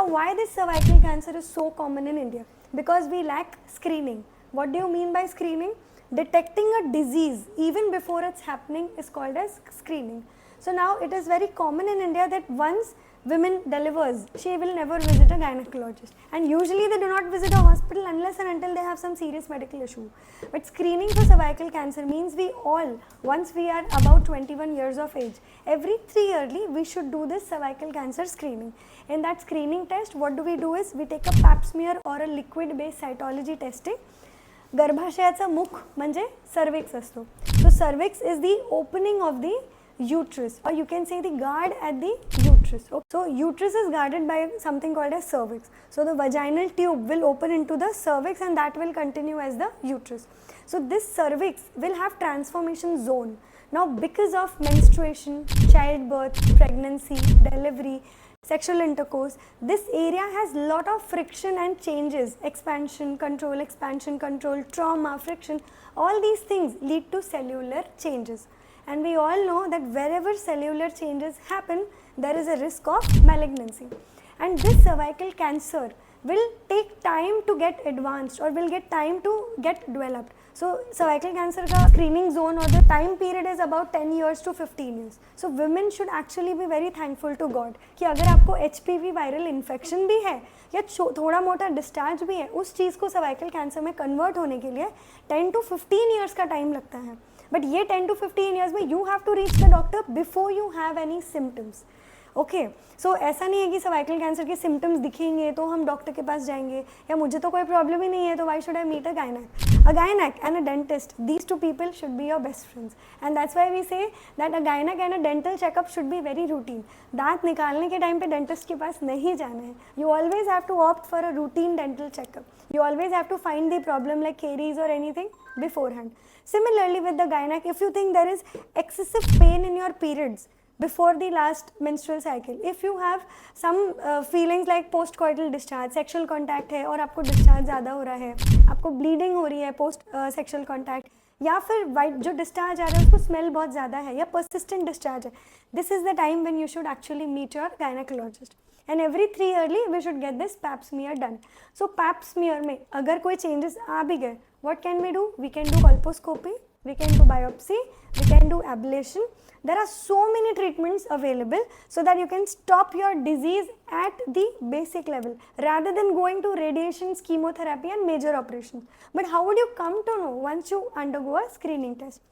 why this cervical cancer is so common in India? Because we lack screening. What do you mean by screening? Detecting a disease even before it's happening is called as screening. So now it is very common in India that once women delivers, she will never visit a gynecologist, and usually they do not visit a hospital unless and until they have some serious medical issue. But screening for cervical cancer means we all, once we are about 21 years of age, every 3 yearly we should do this cervical cancer screening. In that screening test, what do we do is we take a pap smear or a liquid based cytology testing. गर्भाशयाचा मुख म्हणजे cervix असतो. So cervix is the opening of the uterus, or you can say the guard at the uterus. So uterus is guarded by something called as cervix. So the vaginal tube will open into the cervix and that will continue as the uterus. So this cervix will have transformation zone. Now because of menstruation, childbirth, pregnancy, delivery, sexual intercourse, this area has lot of friction and changes, expansion control, trauma, friction, all these things lead to cellular changes. And we all know that wherever cellular changes happen, there is a risk of malignancy. And this cervical cancer will take time to get advanced or will get time to get developed. So cervical cancer ka screening zone or the time period is about 10 years to 15 years. So women should actually be very thankful to God कि अगर आपको HPV viral infection भी है या थोड़ा मोटा discharge भी है, उस चीज़ को cervical cancer में convert होने के लिए 10 to 15 years का time लगता है. But ये 10 to 15 years में you have to reach the doctor before you have any symptoms. Okay so ऐसा नहीं है कि सर्वाइकल कैंसर के सिम्टम्स दिखेंगे तो हम डॉक्टर के पास जाएंगे, या मुझे तो कोई प्रॉब्लम ही नहीं है तो why should I meet a gynaec and a dentist. These two people should be your best friends, and that's why we say that a gynaec and a dental checkup should be very routine. दांत निकालने के time पे dentist के पास नहीं जाना है. You always have to opt for a routine dental checkup. You always have to find the problem like caries or anything beforehand. Similarly with the gynec, if you think there is excessive pain in your periods before the last menstrual cycle, if you have some feelings like postcoital discharge, sexual contact है और आपको discharge ज़्यादा हो रहा है, आपको bleeding हो रही है post sexual contact, या फिर white जो discharge आ रहा है उसको smell बहुत ज़्यादा है या persistent discharge है, this is the time when you should actually meet your gynecologist. And every 3 yearly we should get this pap smear done. So pap smear में अगर कोई changes आ भी गए, what can we do? We can do colposcopy, we can do biopsy, we can do ablation. There are so many treatments available so that you can stop your disease at the basic level rather than going to radiations, chemotherapy and major operations. But how would you come to know once you undergo a screening test?